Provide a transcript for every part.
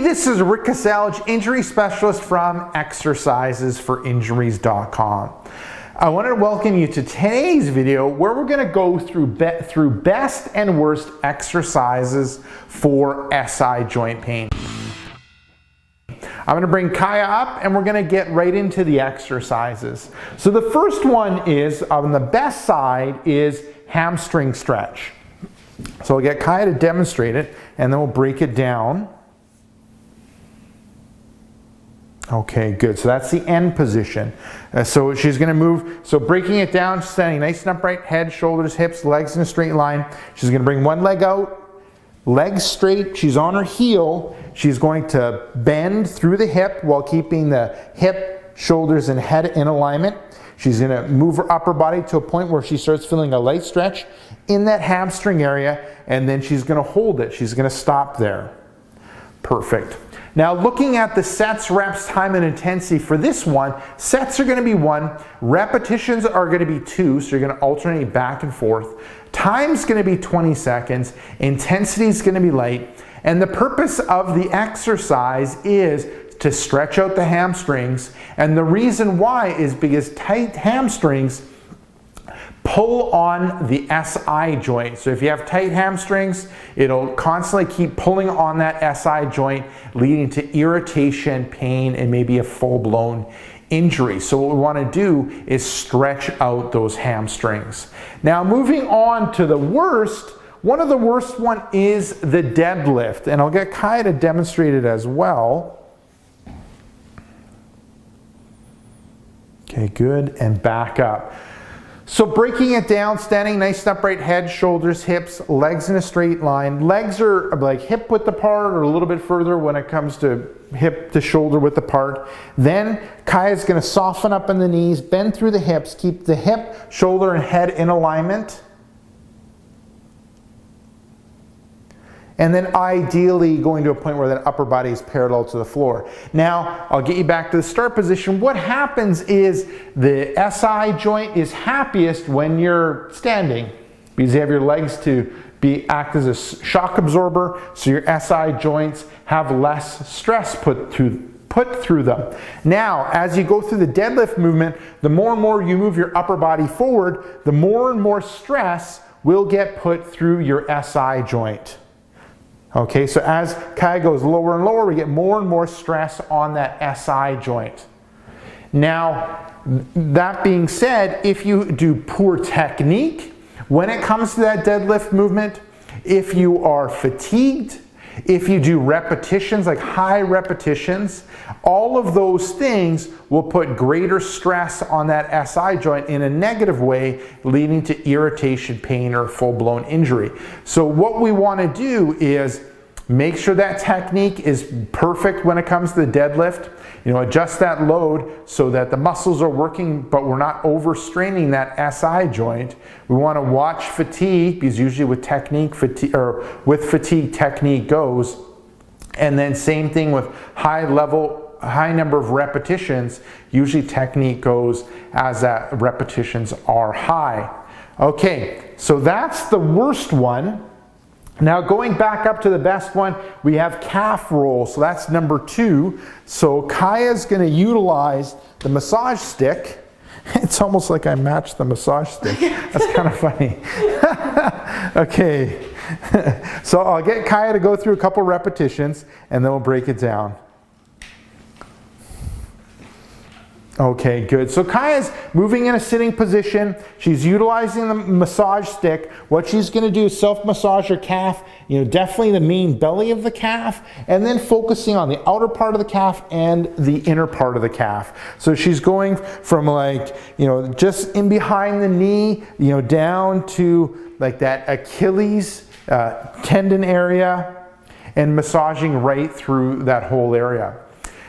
this is Rick Kasalj, injury specialist from exercisesforinjuries.com. I wanted to welcome you to today's video where we're going to go through best and worst exercises for SI joint pain. I'm going to bring Kaya up and we're going to get right into the exercises. So the first one is, on the best side, is hamstring stretch. So I'll get Kaya to demonstrate it and then we'll break it down. Okay, good. So that's the end position. So she's going to move. So breaking it down, standing nice and upright, head, shoulders, hips, legs in a straight line. She's going to bring one leg out, legs straight. She's on her heel. She's going to bend through the hip while keeping the hip, shoulders, and head in alignment. She's going to move her upper body to a point where she starts feeling a light stretch in that hamstring area, and then she's going to hold it. She's going to stop there. Perfect. Now looking at the sets, reps, time, and intensity for this one, sets are going to be 1, repetitions are going to be 2, so you're going to alternate back and forth. Time's going to be 20 seconds, intensity is going to be light, and the purpose of the exercise is to stretch out the hamstrings, and the reason why is because tight hamstrings pull on the SI joint. So if you have tight hamstrings, it'll constantly keep pulling on that SI joint, leading to irritation, pain, and maybe a full-blown injury. So what we want to do is stretch out those hamstrings. Now moving on to the worst, one of the worst one is the deadlift, and I'll get Kaya to demonstrate it as well. Okay, good, and back up. So breaking it down, standing nice and upright, head, shoulders, hips, legs in a straight line. Legs are like hip width apart or a little bit further when it comes to hip to shoulder width apart. Then Kaya's going to soften up in the knees, bend through the hips, keep the hip, shoulder, and head in alignment. And then ideally going to a point where that upper body is parallel to the floor. Now, I'll get you back to the start position. What happens is the SI joint is happiest when you're standing because you have your legs to act as a shock absorber, so your SI joints have less stress put through them. Now, as you go through the deadlift movement, the more and more you move your upper body forward, the more and more stress will get put through your SI joint. Okay, so as Kaya goes lower and lower, we get more and more stress on that SI joint. Now, that being said, if you do poor technique, when it comes to that deadlift movement, if you are fatigued, if you do repetitions, like high repetitions, all of those things will put greater stress on that SI joint in a negative way, leading to irritation, pain, or full-blown injury. So what we want to do is make sure that technique is perfect when it comes to the deadlift. You know, adjust that load so that the muscles are working, but we're not overstraining that SI joint. We want to watch fatigue, because usually with fatigue technique goes. And then same thing with high number of repetitions. Usually technique goes as that repetitions are high. Okay, so that's the worst one. Now going back up to the best one, we have calf roll. So that's number 2. So Kaya's going to utilize the massage stick. It's almost like I matched the massage stick. That's kind of funny. Okay. So I'll get Kaya to go through a couple repetitions and then we'll break it down. Okay, good. So Kaya's moving in a sitting position. She's utilizing the massage stick. What she's going to do is self-massage her calf, definitely the main belly of the calf, and then focusing on the outer part of the calf and the inner part of the calf. So she's going from just in behind the knee, down to like that Achilles tendon area and massaging right through that whole area.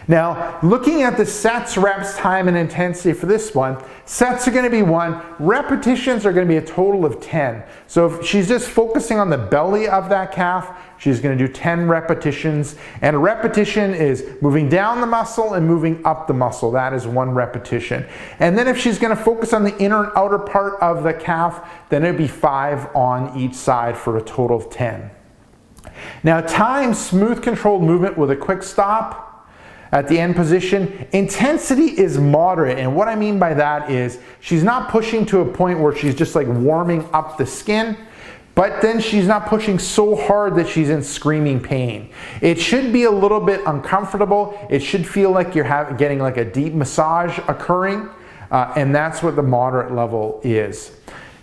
Now, looking at the sets, reps, time, and intensity for this one, sets are going to be 1, repetitions are going to be a total of 10. So if she's just focusing on the belly of that calf, she's going to do 10 repetitions. And a repetition is moving down the muscle and moving up the muscle. That is 1 repetition. And then if she's going to focus on the inner and outer part of the calf, then it would be 5 on each side for a total of 10. Now time, smooth controlled movement with a quick stop at the end position. Intensity is moderate, and what I mean by that is she's not pushing to a point where she's just like warming up the skin, but then she's not pushing so hard that she's in screaming pain. It should be a little bit uncomfortable. It should feel like you're getting like a deep massage occurring, and that's what the moderate level is.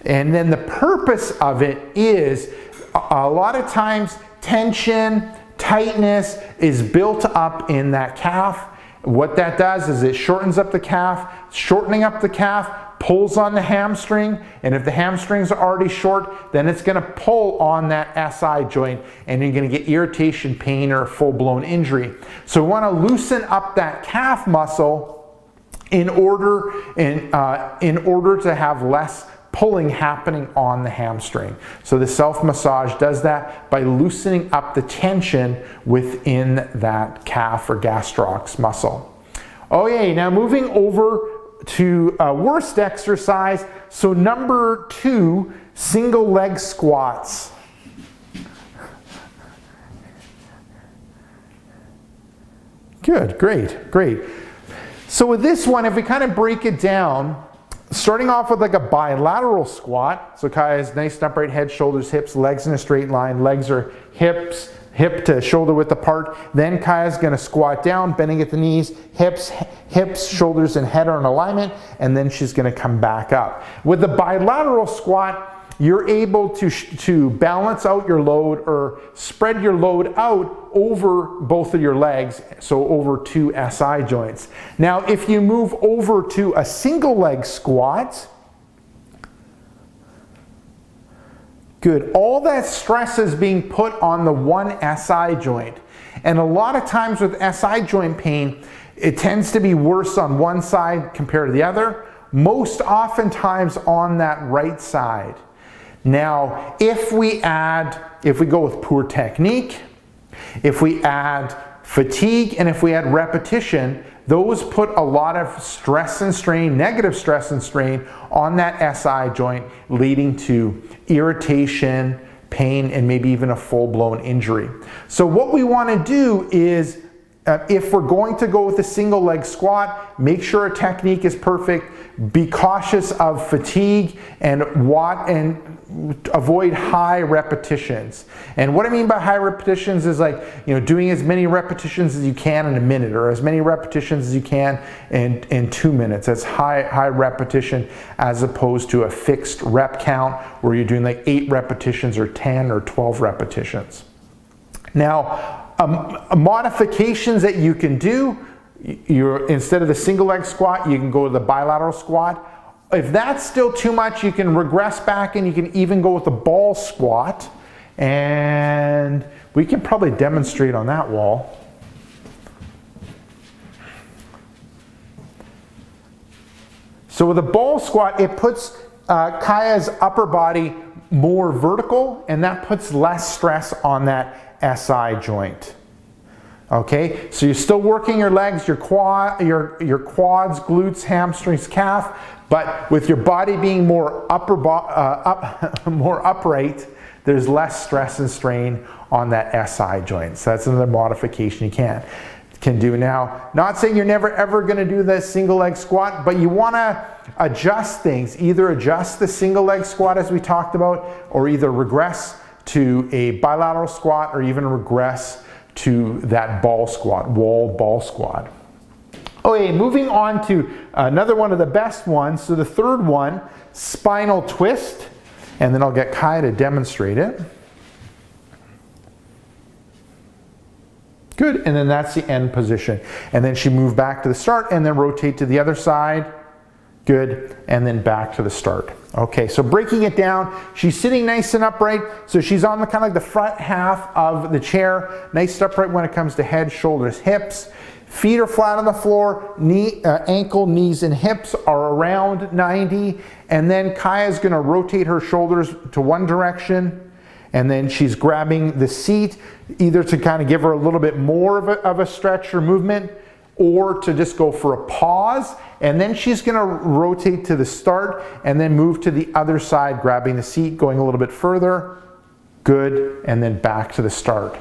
And then the purpose of it is a lot of times tension, tightness is built up in that calf. What that does is it shortens up the calf. Shortening up the calf pulls on the hamstring, and if the hamstrings are already short, then it's going to pull on that SI joint, and you're going to get irritation, pain, or full-blown injury. So we want to loosen up that calf muscle in order to have less pulling happening on the hamstring. So the self-massage does that by loosening up the tension within that calf or gastrocs muscle. Okay, now moving over to worst exercise. So number 2, single leg squats. Good, great. So with this one, if we kind of break it down, starting off with like a bilateral squat. So Kaya has nice and upright head, shoulders, hips, legs in a straight line. Legs are hip to shoulder width apart. Then Kaya's going to squat down, bending at the knees, hips, shoulders, and head are in alignment, and then she's going to come back up. With the bilateral squat, you're able to balance out your load or spread your load out over both of your legs, so over 2 SI joints. Now, if you move over to a single leg squat, good. All that stress is being put on the one SI joint. And a lot of times with SI joint pain, it tends to be worse on one side compared to the other, most oftentimes on that right side. Now, if we go with poor technique, if we add fatigue, and if we add repetition, those put a lot of stress and strain, negative stress and strain on that SI joint, leading to irritation, pain, and maybe even a full-blown injury. So what we want to do is, if we're going to go with a single leg squat, make sure our technique is perfect, be cautious of fatigue, and avoid high repetitions. And what I mean by high repetitions is like, doing as many repetitions as you can in a minute, or as many repetitions as you can in 2 minutes. That's high repetition, as opposed to a fixed rep count where you're doing like 8 repetitions or 10 or 12 repetitions. Now, modifications that you can do, instead of the single leg squat, you can go to the bilateral squat. If that's still too much, you can regress back, and you can even go with the ball squat. And we can probably demonstrate on that wall. So with a ball squat, it puts Kaya's upper body more vertical, and that puts less stress on that SI joint. Okay, so you're still working your legs, your quads, glutes, hamstrings, calf, but with your body being more more upright, there's less stress and strain on that SI joint. So that's another modification you can do. Now, not saying you're never ever going to do the single leg squat, but you want to adjust things. Either adjust the single leg squat as we talked about, or either regress to a bilateral squat, or even regress to that ball squat, wall ball squat. Okay, moving on to another one of the best ones. So the third one, spinal twist, and then I'll get Kaya to demonstrate it. Good, and then that's the end position. And then she moved back to the start, and then rotate to the other side. Good, and then back to the start. Okay, so breaking it down, she's sitting nice and upright, so she's on the kind of like the front half of the chair, nice and upright when it comes to head, shoulders, hips. Feet are flat on the floor, ankle, knees, and hips are around 90, and then Kaya's gonna rotate her shoulders to one direction, and then she's grabbing the seat, either to kind of give her a little bit more of a stretch or movement, or to just go for a pause, and then she's going to rotate to the start and then move to the other side, grabbing the seat, going a little bit further, good, and then back to the start.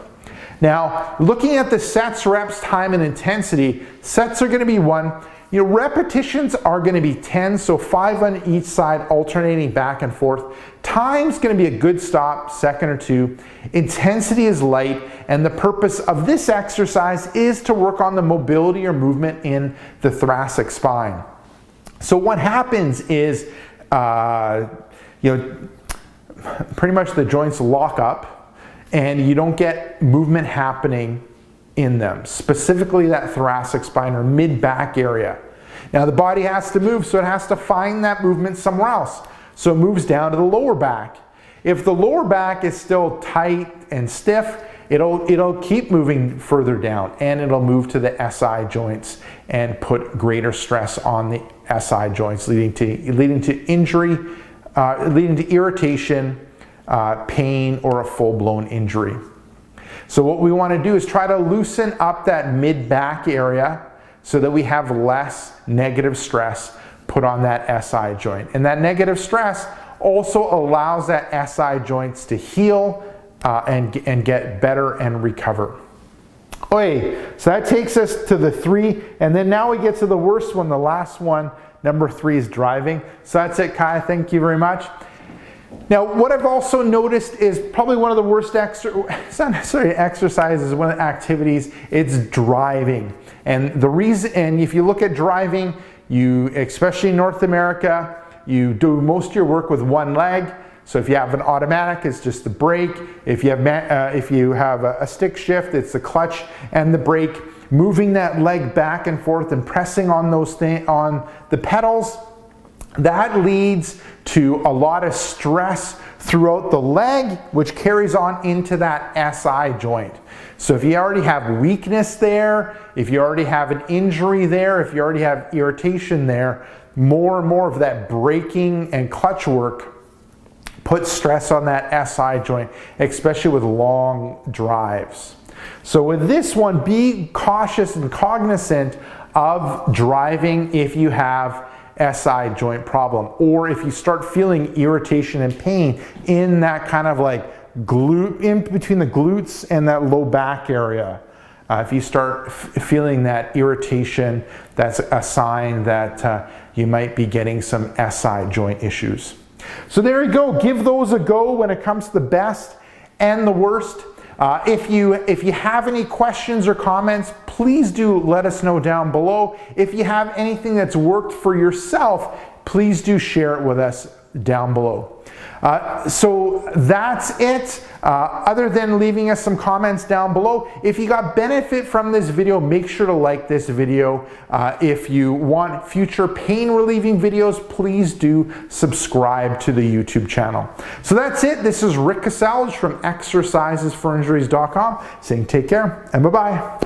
Now, looking at the sets, reps, time, and intensity, sets are going to be 1. Repetitions are going to be 10, so 5 on each side, alternating back and forth. Time's going to be a good stop, second or 2. Intensity is light, and the purpose of this exercise is to work on the mobility or movement in the thoracic spine. So what happens is, pretty much the joints lock up, and you don't get movement happening in them, specifically that thoracic spine or mid-back area. Now the body has to move, so it has to find that movement somewhere else. So it moves down to the lower back. If the lower back is still tight and stiff, it'll keep moving further down, and it'll move to the SI joints and put greater stress on the SI joints, leading to injury, leading to irritation, pain, or a full-blown injury. So what we want to do is try to loosen up that mid-back area so that we have less negative stress put on that SI joint. And that negative stress also allows that SI joints to heal and get better and recover. Okay, so that takes us to the 3, and then now we get to the worst one, the last one. Number 3 is driving. So that's it, Kai. Thank you very much. Now, what I've also noticed is probably one of the worst it's not necessarily exercises, one of the activities, it's driving. And the reason, and if you look at driving, especially in North America, you do most of your work with one leg. So if you have an automatic, it's just the brake. If you have a stick shift, it's the clutch and the brake. Moving that leg back and forth and pressing on on the pedals, that leads to a lot of stress throughout the leg, which carries on into that SI joint. So if you already have weakness there, if you already have an injury there, if you already have irritation there, more and more of that braking and clutch work puts stress on that SI joint, especially with long drives. So with this one, be cautious and cognizant of driving if you have SI joint problem, or if you start feeling irritation and pain in that kind of like glute, in between the glutes and that low back area. If you start feeling that irritation, that's a sign that you might be getting some SI joint issues. So there you go. Give those a go when it comes to the best and the worst. If you have any questions or comments, please do let us know down below. If you have anything that's worked for yourself, please do share it with us down below. So that's it. Other than leaving us some comments down below, if you got benefit from this video, make sure to like this video. If you want future pain relieving videos, please do subscribe to the YouTube channel. So that's it. This is Rick Casalge from exercisesforinjuries.com saying take care and bye-bye.